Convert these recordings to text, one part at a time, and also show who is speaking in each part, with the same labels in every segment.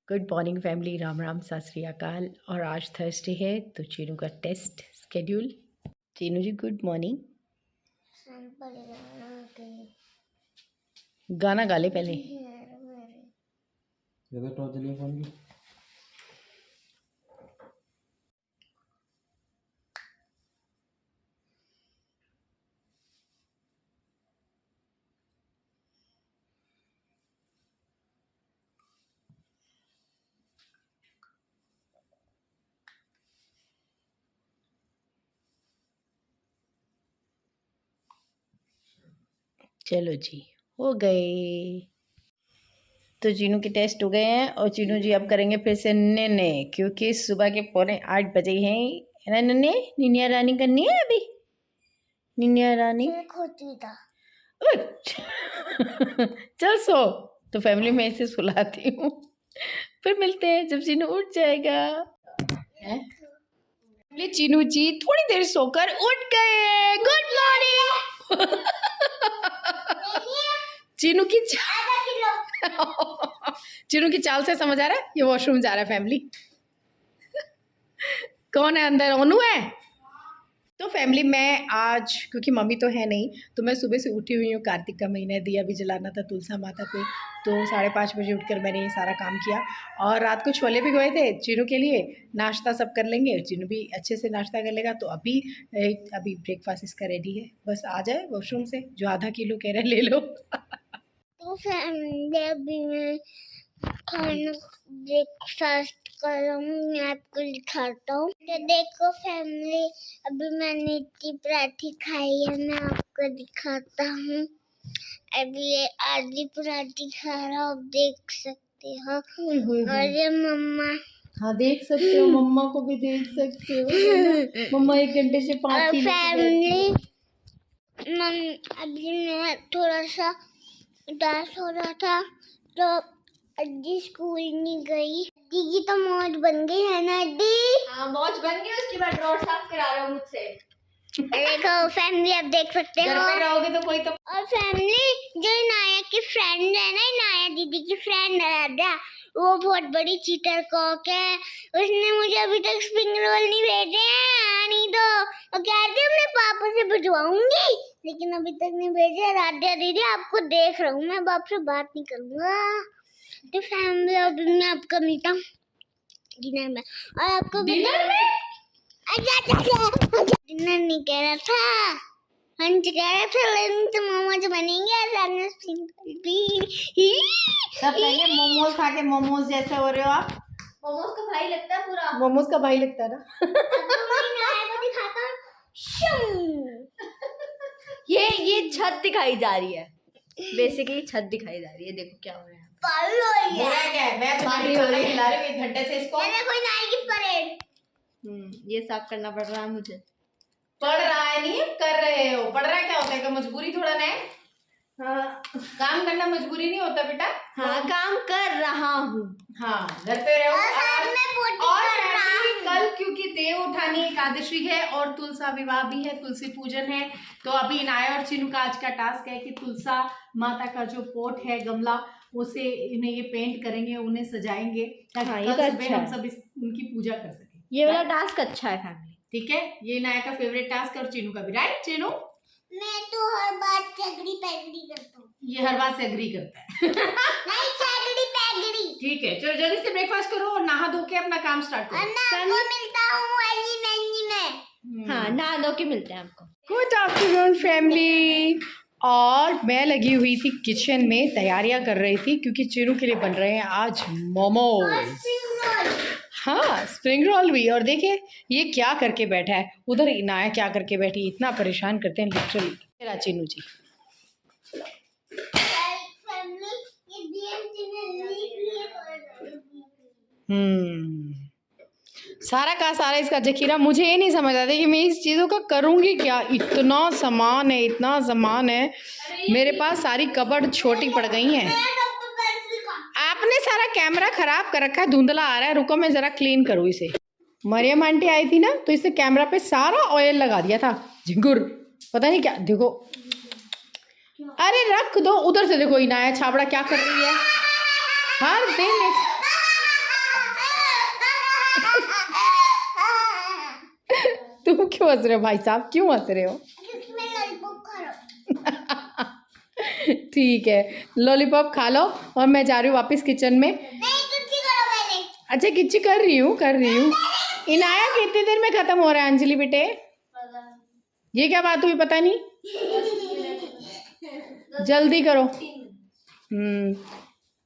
Speaker 1: Good morning family, Ram Ram, सत श्री अकाल। और आज थर्सडे है तो चीनू का टेस्ट स्केड्यूल। चीनू जी गुड मॉर्निंग। गाना गा ले पहले। चलो जी, हो गए। तो चीनू के टेस्ट हो गए हैं और चीनू जी अब करेंगे फिर से नन्हे, क्योंकि सुबह के 7:45 बजे हैं। है ना नन्हे? निनिया रानी करनी है अभी। निनिया रानी चल सो। तो फैमिली में इसे सुलाती हूँ, फिर मिलते हैं जब चीनू उठ जाएगा। चीनू जी थोड़ी देर सोकर उठ गए। Good morning. चीनू की चीनू की चाल से समझ आ रहा है ये वॉशरूम जा रहा है। फैमिली कौन है अंदर? ओनू है। तो फैमिली मैं आज, क्योंकि मम्मी तो है नहीं, तो मैं सुबह से उठी हुई हूँ। कार्तिक का महीना है, दिया भी जलाना था तुलसा माता पे, तो 5:30 बजे उठकर मैंने ये सारा काम किया। और रात को छोले भी गए थे चीनू के लिए। नाश्ता सब कर लेंगे, चीनू भी अच्छे से नाश्ता कर लेगा। तो अभी ब्रेकफास्ट इसका रेडी है, बस आ जाए वॉशरूम से। जो आधा किलो कह रहे ले लो। तो फैमिली अभी मैं खाना ब्रेकफास्ट कर रहा हूँ, मैं आपको दिखाता हूँ। तो देखो फैमिली, अभी मैंने इतनी पराठी खाई है, मैं आपको दिखाता हूँ। अभी ये आधी पराठी खा रहा हूँ, आप देख सकते हो। और ये मम्मा, हाँ देख सकते हो, मम्मा को भी देख सकते हो। मम्मा 1 घंटे से 5 किलो फैमिली। अभी मैं थोड़ा सा उदास हो रहा था, तो अड्डी स्कूल नहीं गई। अड्डी की तो मौज बन गई है ना अड्डी? हाँ मौज बन गई, उसके बाद ड्रॉर साफ करा रहा हूँ मुझसे। देखो फैमिली, आप देख सकते हो। घर पे रहोगे तो कोई तो। और फैमिली जो इनाया की फ्रेंड है ना, इनाया दीदी की फ्रेंड है, वो बहुत बड़ी चीटर कॉक है। उसने मुझे अभी तक स्प्रिंग रोल नहीं भेजे हैं, नहीं तो कह रही मैं पापा से भिजवाऊंगी, लेकिन अभी तक नहीं भेजे। राधिया दीदी आपको देख रहा हूँ, मैं बाप से बात नहीं करूंगा। तो फैमिली अभी मैं आपका मिलता हूँ डिनर में। और आपको डिनर में डिनर नहीं कह रहा था, हम कह रहे थे लंच मोमोज बनेंगे। सब पहले मोमोज खा के मोमोज जैसे हो रहे हो आप। मोमोज का भाई लगता है पूरा। मोमोज का भाई लगता है ना।
Speaker 2: ये छत दिखाई जा रही है, बेसिकली छत दिखाई जा रही है। देखो क्या हो रहा है,
Speaker 1: क्या है? मैं तुम्हारी हो रही खिला रही हूँ 1 घंटे से इसको।
Speaker 2: कोई नाई की परेड। ये साफ करना पड़ रहा है मुझे।
Speaker 1: पढ़ रहा है नहीं, कर रहे हो। पढ़ रहा क्या होता है? मजबूरी थोड़ा ना है। हाँ, काम करना मजबूरी नहीं होता बेटा।
Speaker 2: हाँ, काम कर रहा हूँ।
Speaker 1: हाँ, घर पे रहो। और कल क्योंकि देव उठानी एकादशी है और तुलसा विवाह भी है, तुलसी पूजन है, तो अभी इनाया और चीनू का आज का टास्क है कि तुलसा माता का जो पोट है, गमला, उसे इन्हें ये पेंट करेंगे, उन्हें सजाएंगे, ताकि कल सुबह हम सब उनकी पूजा कर सकें।
Speaker 2: ये वाला टास्क अच्छा है फैमिली।
Speaker 1: ठीक है, ये इनाया का फेवरेट टास्क है और चीनू का भी। राइट चीनू?
Speaker 2: मैं तो हर बात से एग्री करता हूँ।
Speaker 1: ये हर बात से एग्री करता है।
Speaker 2: नहीं, पैगड़ी।
Speaker 1: ठीक है, चलो जल्दी से ब्रेकफास्ट करो और नहा धो के अपना काम स्टार्ट करो।
Speaker 2: आपको मिलता हूँ में। हाँ, नहा धो के मिलते हैं आपको।
Speaker 1: Good afternoon family. और मैं लगी हुई थी किचन में, तैयारियां कर रही थी, क्योंकि चीनू के लिए बन रहे हैं आज मोमोज। हाँ, स्प्रिंग रोल भी। और देखिए ये क्या करके बैठा है, उधर इनाया क्या करके बैठी, इतना परेशान करते हैं लिटरली। मेरा चीनू जी सारा का सारा इसका जखीरा। मुझे ये नहीं समझ आता कि मैं इस चीज़ों का करूँगी क्या। इतना सामान है, इतना सामान है मेरे पास, सारी कबर्ड छोटी पड़ गई हैं। आपने सारा कैमरा खराब कर रखा है, धुंधला आ रहा है। रुको मैं ज़रा क्लीन करूँ इसे। मरियम आंटी आई थी ना, तो इससे कैमरा पे सारा ऑयल लगा दिया था, झिंगुर पता नहीं क्या। देखो, अरे रख दो। उधर से देखो इनाया छाबड़ा क्या कर रही है हर दिन। क्यों हंस रहे हो भाई साहब, क्यों हंस रहे हो? ठीक है, लॉलीपॉप खा लो और मैं जा रही हूँ वापस किचन में। अच्छा किच्ची कर रही हूँ। इनाया कितनी देर में खत्म हो रहा है अंजलि बेटे? ये क्या बात हुई, पता नहीं। जल्दी करो।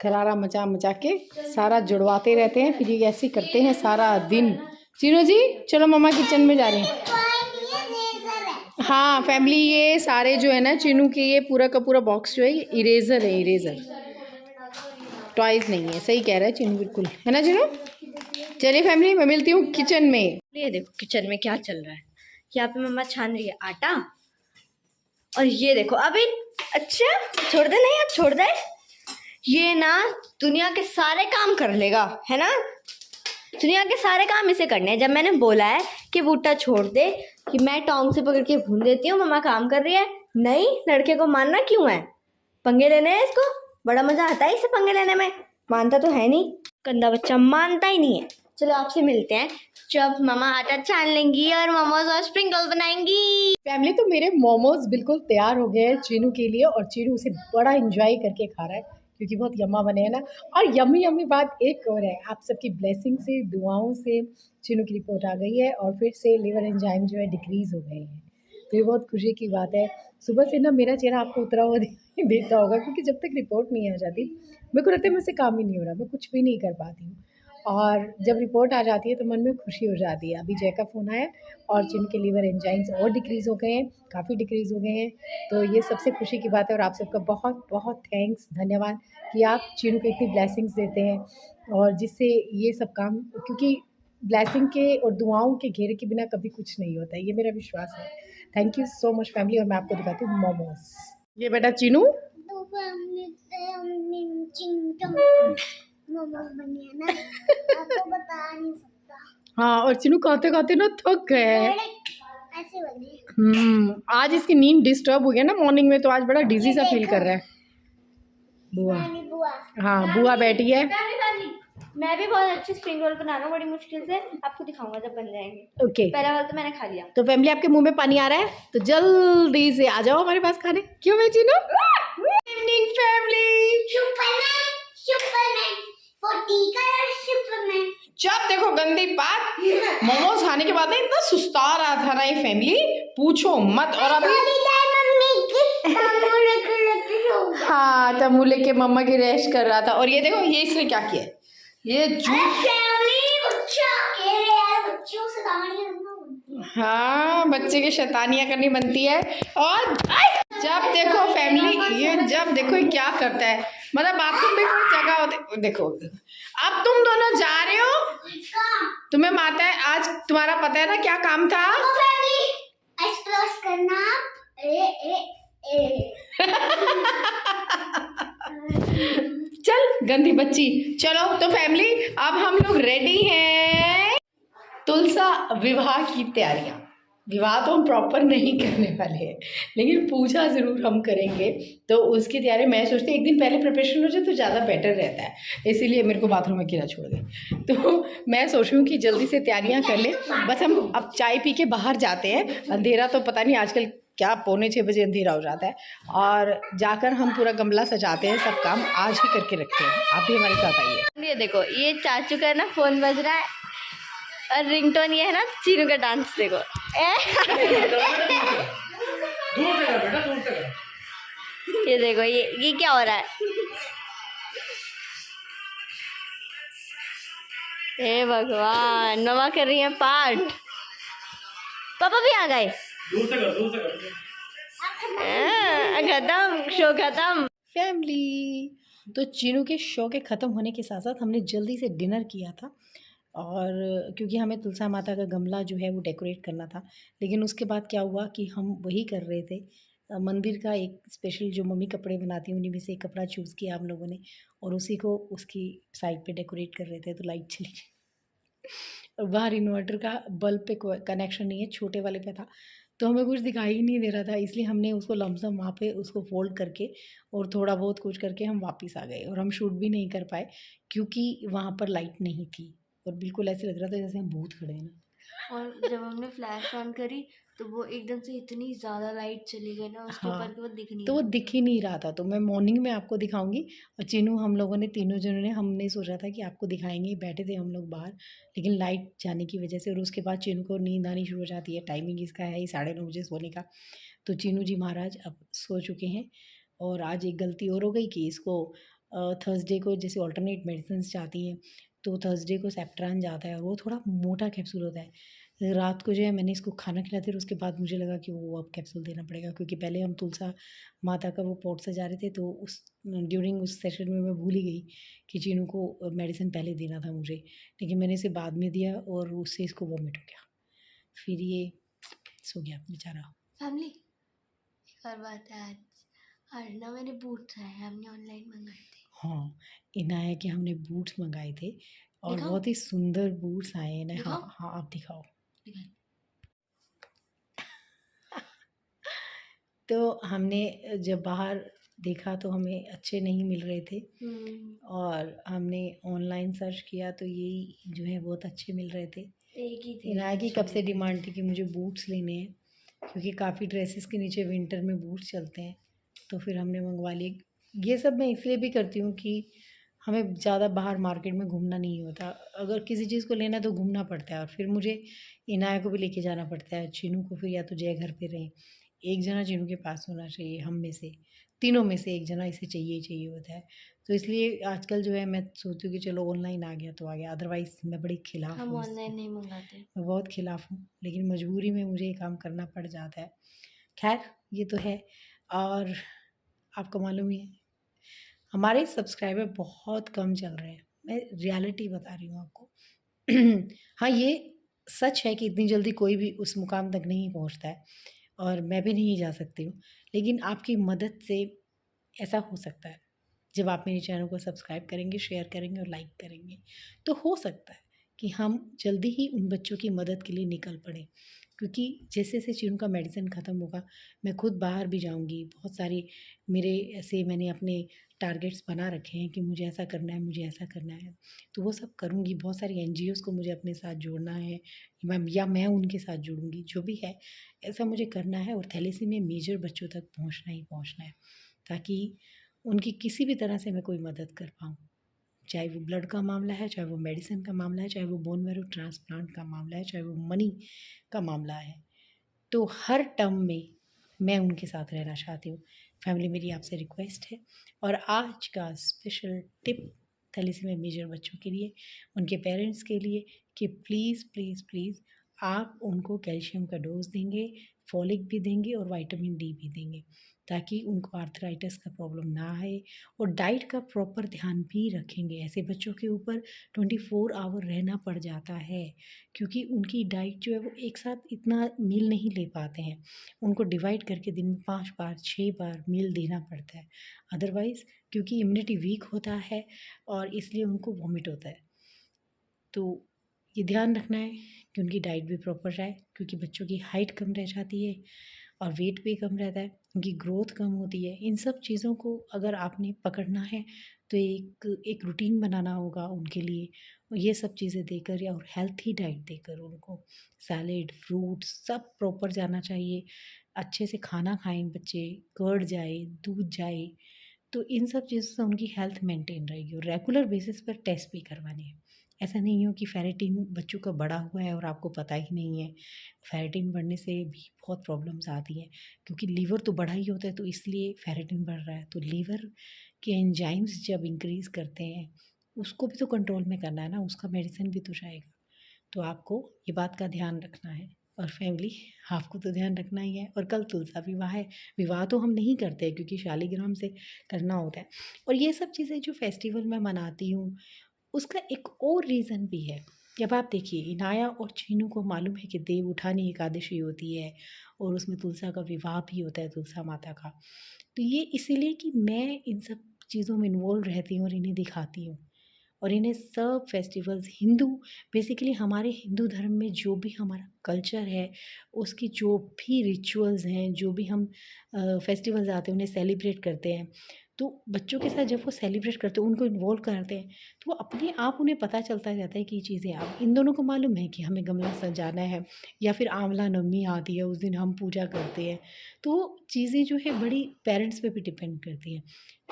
Speaker 1: खरारा मचा मचा के सारा जुड़वाते रहते हैं, फिर ये ऐसे ही करते हैं सारा दिन। चीनू जी चलो मम्मा किचन में जा रहे हैं। हाँ फैमिली, ये सारे जो है ना चीनू के, ये पूरा का पूरा बॉक्स जो है ये इरेजर है, इरेजर, टॉयज नहीं है। सही कह रहा है चीनू, बिल्कुल है ना चीनू। चलिए फैमिली, मैं मिलती हूँ किचन में।
Speaker 2: ये देखो किचन में क्या चल रहा है। यहाँ पे मम्मा छान रही है आटा, और ये देखो अभी, अच्छा छोड़ दे, नहीं अब छोड़ दे, ये ना दुनिया के सारे काम कर लेगा, है ना। दुनिया के सारे काम इसे करने हैं। जब मैंने बोला है कि बूटा छोड़ दे, कि मैं टोंग से पकड़ के भून देती हूँ, मम्मा काम कर रही है, नहीं लड़के को मानना क्यों है, पंगे लेने हैं इसको, बड़ा मजा आता है इसे पंगे लेने में, मानता तो है नहीं, गंदा बच्चा मानता ही नहीं है। चलो आपसे मिलते हैं जब मम्मा आटा छान लेंगी और मोमोज और स्प्रिंकल बनाएंगी।
Speaker 1: फैमिली तो मेरे मोमोज बिल्कुल तैयार हो गए हैं चीनू के लिए, और चीनू उसे बड़ा एंजॉय करके खा रहा है क्योंकि बहुत यम्मा बने हैं ना। और यम्मी यम्मी बात एक और है, आप सबकी ब्लेसिंग से, दुआओं से चीनू की रिपोर्ट आ गई है और फिर से लिवर एंजाइम जो है डिक्रीज़ हो गए हैं। तो ये बहुत खुशी की बात है। सुबह से ना मेरा चेहरा आपको उतरा हुआ देता होगा, क्योंकि जब तक रिपोर्ट नहीं आ जाती मेरे को रहता है मुझसे काम ही नहीं हो रहा, मैं कुछ भी नहीं कर पाती हूँ। और जब रिपोर्ट आ जाती है तो मन में खुशी हो जाती है। अभी जय का फ़ोन आया और जिनके लिवर एंजाइम्स और डिक्रीज़ हो गए हैं, काफ़ी डिक्रीज़ हो गए हैं, तो ये सबसे खुशी की बात है। और आप सबका बहुत बहुत थैंक्स, धन्यवाद कि आप चीनू को इतनी ब्लेसिंग्स देते हैं, और जिससे ये सब काम, क्योंकि ब्लेसिंग के और दुआओं के घेरे के बिना कभी कुछ नहीं होता है, ये मेरा विश्वास है। Thank you so much family. और मैं आपको दिखाती हूँ मोमोज। ये बेटा चीनू
Speaker 3: मोमोज बनी है ना, आपको बता नहीं सकता।
Speaker 1: हाँ, और चीनू खाते खाते ना थक गए हैं।
Speaker 3: ऐसे बनी।
Speaker 1: आज इसकी नींद डिस्टर्ब हो गया ना मॉर्निंग में, तो आज बड़ा डिजी सा फील कर रहा है। बुआ,
Speaker 3: बुआ,
Speaker 1: हाँ बुआ बैठी है।
Speaker 2: मैं भी बहुत अच्छे स्प्रिंग रोल बना रहा हूँ, बड़ी मुश्किल से, आपको दिखाऊंगा जब बन जाएंगे।
Speaker 1: ओके,
Speaker 2: पहला वाला तो मैंने खा लिया।
Speaker 1: तो फैमिली आपके मुंह में पानी आ रहा है तो जल्दी से आ जाओ हमारे पास खाने। क्यों मैं Chinu? Evening family.
Speaker 3: Superman, Superman, 40 colour Superman.
Speaker 1: जब देखो गंदी बात, मोमोज खाने के बाद ना इतना सुस्ता रहा था ना ये फैमिली, पूछो मत। और अभी हाँ तमू लेके मम्मा की रेस्ट कर रहा था। और ये देखो ये इसने क्या किया है, ये जूस। हाँ बच्चे की शैतानियाँ करनी बनती है। और जब देखो फैमिली, ये जब देखो ये क्या करता है, मतलब बाथरूम में कोई जगह होती, देखो अब तुम दोनों जा रहे हो, तुम्हें माता है आज तुम्हारा पता है ना क्या काम था?
Speaker 3: करना।
Speaker 1: चल गंदी बच्ची। चलो तो फैमिली अब हम लोग रेडी हैं तुलसा विवाह की तैयारियां। विवाह तो हम प्रॉपर नहीं करने वाले हैं, लेकिन पूजा ज़रूर हम करेंगे। तो उसकी तैयारी मैं सोचती हूँ एक दिन पहले प्रिपरेशन हो जाए तो ज़्यादा बेटर रहता है, इसीलिए मेरे को बाथरूम में अकेला छोड़ दे। तो मैं सोच रही हूँ कि जल्दी से तैयारियाँ कर लें, बस हम अब चाय पी के बाहर जाते हैं। अंधेरा तो पता नहीं आजकल क्या 5:45 बजे अंधेरा हो जाता है, और जाकर हम पूरा गमला सजाते हैं। सब काम आज ही करके रखते हैं। आप भी हमारे साथ आइए।
Speaker 2: ये देखो ये चाचू का ना फोन बज रहा है, और रिंगटोन ये है ना चीनू का डांस। देखो ये देखो ये क्या हो रहा है। हे भगवान, मम्मा कर रही है पाठ, पापा भी आ गए। खत्म, शो खत्म।
Speaker 1: फैमिली तो चीनू के शो के ख़त्म होने के साथ साथ हमने जल्दी से डिनर किया था, और क्योंकि हमें तुलसा माता का गमला जो है वो डेकोरेट करना था। लेकिन उसके बाद क्या हुआ कि हम वही कर रहे थे, मंदिर का एक स्पेशल जो मम्मी कपड़े बनाती हैं उन्हीं में से एक कपड़ा चूज़ किया हम लोगों ने, और उसी को उसकी साइड पे डेकोरेट कर रहे थे। तो लाइट चली गई, और बाहर इन्वर्टर का बल्ब पे कनेक्शन नहीं है, छोटे वाले पे था, तो हमें कुछ दिखाई ही नहीं दे रहा था। इसलिए हमने उसको लमसम वहाँ पे उसको फोल्ड करके और थोड़ा बहुत कुछ करके हम वापस आ गए, और हम शूट भी नहीं कर पाए क्योंकि वहाँ पर लाइट नहीं थी, और बिल्कुल ऐसे लग रहा था जैसे हम भूत खड़े हैं ना।
Speaker 2: और जब हमने फ्लैश ऑन करी तो वो एकदम से इतनी ज़्यादा लाइट चली गई ना उसके ऊपर
Speaker 1: हाँ,
Speaker 2: कि वो दिख नहीं
Speaker 1: तो वो
Speaker 2: रहा
Speaker 1: दिख ही नहीं रहा था, तो मैं मॉर्निंग में आपको दिखाऊँगी। और चिन्नू हम लोगों ने तीनों जनों ने हमने सोचा था कि आपको दिखाएँगे, बैठे थे हम लोग बाहर, लेकिन लाइट जाने की वजह से और उसके बाद चिन्नू को नींद आनी शुरू हो जाती है। टाइमिंग इसका है ही 9:30 बजे सोने का। तो चिन्नू जी महाराज अब सो चुके हैं। और आज एक गलती और हो गई कि इसको थर्सडे को जैसे अल्टरनेट मेडिसिन्स जाती हैं, तो थर्सडे को सेप्ट्रान जाता है और वो थोड़ा मोटा कैप्सूल होता है। रात को जो है मैंने इसको खाना खिलाते और उसके बाद मुझे लगा कि वो अब कैप्सूल देना पड़ेगा, क्योंकि पहले हम तुलसा माता का वो पॉट सजा रहे थे, तो उस ड्यूरिंग उस सेशन में मैं भूल ही गई कि चीनू को मेडिसिन पहले देना था मुझे, लेकिन मैंने इसे बाद में दिया और उससे इसको वॉमिट हो गया। फिर ये सो गया बेचारा।
Speaker 2: फैमिली। एक और बात है, आज ना मैंने बूट्स आए हैं, हमने ऑनलाइन मंगाए थे।
Speaker 1: हाँ, इनाया के हमने बूट्स मंगाए थे और
Speaker 2: दिखाओ
Speaker 1: बहुत ही सुंदर बूट्स आए हैं ना।
Speaker 2: दिखाओ
Speaker 1: हाँ हाँ, आप दिखाओ।
Speaker 2: दिखाओ।
Speaker 1: तो हमने जब बाहर देखा तो हमें अच्छे नहीं मिल रहे थे और हमने ऑनलाइन सर्च किया तो यही जो है बहुत अच्छे मिल रहे थे।
Speaker 2: एक ही थे
Speaker 1: इनाया की
Speaker 2: अच्छे
Speaker 1: कब से
Speaker 2: लगे
Speaker 1: डिमांड
Speaker 2: थे।
Speaker 1: थी कि मुझे बूट्स लेने हैं, क्योंकि काफ़ी ड्रेसेस के नीचे विंटर में बूट्स चलते हैं, तो फिर हमने मंगवा लिए। ये सब मैं इसलिए भी करती हूँ कि हमें ज़्यादा बाहर मार्केट में घूमना नहीं होता। अगर किसी चीज़ को लेना है तो घूमना पड़ता है, और फिर मुझे इनाया को भी लेके जाना पड़ता है, चीनू को फिर या तो जय घर पे रहें, एक जना चीनू के पास होना चाहिए, हम में से तीनों में से एक जना इसे चाहिए ही चाहिए होता है। तो इसलिए आजकल जो है मैं सोचती हूँ कि चलो ऑनलाइन आ गया तो आ गया, अदरवाइज़ मैं बड़ी खिलाफ़
Speaker 2: हम
Speaker 1: हूँ
Speaker 2: ऑनलाइन
Speaker 1: इससे।
Speaker 2: नहीं मंगाते।
Speaker 1: मैं बहुत खिलाफ़ हूँ, लेकिन मजबूरी में मुझे ये काम करना पड़ जाता है। खैर ये तो है। और आपको मालूम ही है हमारे सब्सक्राइबर बहुत कम चल रहे हैं, मैं रियलिटी बता रही हूँ आपको। हाँ, ये सच है कि इतनी जल्दी कोई भी उस मुकाम तक नहीं पहुँचता है और मैं भी नहीं जा सकती हूँ, लेकिन आपकी मदद से ऐसा हो सकता है। जब आप मेरे चैनल को सब्सक्राइब करेंगे, शेयर करेंगे और लाइक करेंगे, तो हो सकता है कि हम जल्दी ही उन बच्चों की मदद के लिए निकल पड़ें, क्योंकि जैसे-जैसे चिन्नू का मेडिसिन ख़त्म होगा, मैं खुद बाहर भी जाऊँगी। बहुत सारी मेरे ऐसे मैंने अपने टारगेट्स बना रखे हैं कि मुझे ऐसा करना है, मुझे ऐसा करना है, तो वो सब करूँगी। बहुत सारी एनजीओज़ को मुझे अपने साथ जोड़ना है, मैं उनके साथ जुड़ूँगी, जो भी है, ऐसा मुझे करना है और थैलेसीमिया मेजर बच्चों तक पहुँचना ही पहुँचना है, ताकि उनकी किसी भी तरह से मैं कोई मदद कर पाऊँ। चाहे वो ब्लड का मामला है, चाहे वो मेडिसिन का मामला है, चाहे वो बोन मैरो ट्रांसप्लांट का मामला है, चाहे वो मनी का मामला है, तो हर टर्म में मैं उनके साथ रहना चाहती हूँ। फैमिली, मेरी आपसे रिक्वेस्ट है। और आज का स्पेशल टिप थैलेसीमिया मेजर बच्चों के लिए, उनके पेरेंट्स के लिए, कि प्लीज़ प्लीज़ प्लीज़ आप उनको कैल्शियम का डोज़ देंगे, फॉलिक भी देंगे और विटामिन डी भी देंगे, ताकि उनको आर्थराइटिस का प्रॉब्लम ना आए, और डाइट का प्रॉपर ध्यान भी रखेंगे। ऐसे बच्चों के ऊपर 24 आवर रहना पड़ जाता है, क्योंकि उनकी डाइट जो है वो एक साथ इतना मील नहीं ले पाते हैं, उनको डिवाइड करके दिन में 5 बार 6 बार मील देना पड़ता है। अदरवाइज़ क्योंकि इम्यूनिटी वीक होता है और इसलिए उनको वॉमिट होता है। तो ये ध्यान रखना है कि उनकी डाइट भी प्रॉपर रहे, क्योंकि बच्चों की हाइट कम रह जाती है और वेट भी कम रहता है, उनकी ग्रोथ कम होती है। इन सब चीज़ों को अगर आपने पकड़ना है तो एक रूटीन बनाना होगा उनके लिए, और ये सब चीज़ें देकर या और हेल्थी डाइट देकर उनको सैलेड, फ्रूट्स सब प्रॉपर जाना चाहिए। अच्छे से खाना खाएँ बच्चे, कर्ड जाए, दूध जाए, तो इन सब चीज़ों से उनकी हेल्थ मेंटेन रहेगी। और रेगुलर बेसिस पर टेस्ट भी करवाने हैं। ऐसा नहीं हो कि फेरेटिन बच्चों का बढ़ा हुआ है और आपको पता ही नहीं है। फेरेटिन बढ़ने से भी बहुत प्रॉब्लम्स आती हैं, क्योंकि लीवर तो बढ़ा ही होता है, तो इसलिए फेरेटिन बढ़ रहा है। तो लीवर के एंजाइम्स जब इंक्रीज़ करते हैं, उसको भी तो कंट्रोल में करना है ना, उसका मेडिसिन भी तो जाएगा। तो आपको ये बात का ध्यान रखना है। और फैमिली, आपको तो ध्यान रखना ही है। और कल तुलसा विवाह है। विवाह तो हम नहीं करते क्योंकि शालिग्राम से करना होता है। और ये सब चीज़ें जो फेस्टिवल मैं मनाती हूँ, उसका एक और रीज़न भी है। अब आप देखिए, इनाया और चीनू को मालूम है कि देव उठानी एकादशी होती है और उसमें तुलसा का विवाह भी होता है, तुलसा माता का। तो ये इसीलिए कि मैं इन सब चीज़ों में इन्वॉल्व रहती हूँ और इन्हें दिखाती हूँ। और इन्हें सब फेस्टिवल्स हिंदू, बेसिकली हमारे हिंदू धर्म में जो भी हमारा कल्चर है, उसकी जो भी रिचुअल्स हैं, जो भी हम फेस्टिवल्स आते हैं उन्हें सेलिब्रेट करते हैं, तो बच्चों के साथ जब वो सेलिब्रेट करते हैं, उनको इन्वॉल्व करते हैं, तो वो अपने आप उन्हें पता चलता जाता है कि ये चीज़ें अब इन दोनों को मालूम है कि हमें गमला सजाना है या फिर आंवला नवमी आती है उस दिन हम पूजा करते हैं। तो चीज़ें जो है बड़ी पेरेंट्स पे भी डिपेंड करती हैं।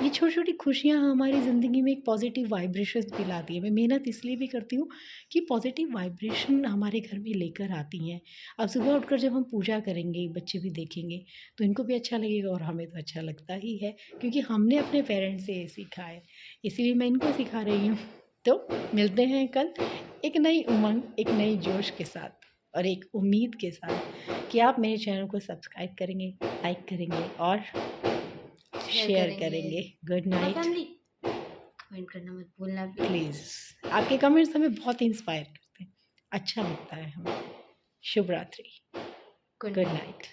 Speaker 1: ये छोटी-छोटी खुशियाँ हमारी ज़िंदगी में एक पॉजिटिव वाइब्रेशंस भी लाती है। मैं मेहनत इसलिए भी करती हूँ कि पॉजिटिव वाइब्रेशन हमारे घर में लेकर आती हैं। अब सुबह उठकर जब हम पूजा करेंगे, बच्चे भी देखेंगे, तो इनको भी अच्छा लगेगा और हमें तो अच्छा लगता ही है, क्योंकि हमने अपने पेरेंट्स से ये सीखा है। इसीलिए मैं इनको सिखा रही हूँ। तो मिलते हैं कल एक नई उमंग, एक नई जोश के साथ और एक उम्मीद के साथ कि आप मेरे चैनल को सब्सक्राइब करेंगे, लाइक करेंगे और शेयर करेंगे। Good night.
Speaker 2: फैमिली कमेंट करना मत भूलना प्लीज।
Speaker 1: प्लीज़, आपके कमेंट्स हमें बहुत इंस्पायर करते हैं, अच्छा लगता है हमें। शुभ रात्रि,
Speaker 2: गुड
Speaker 1: गुड नाइट।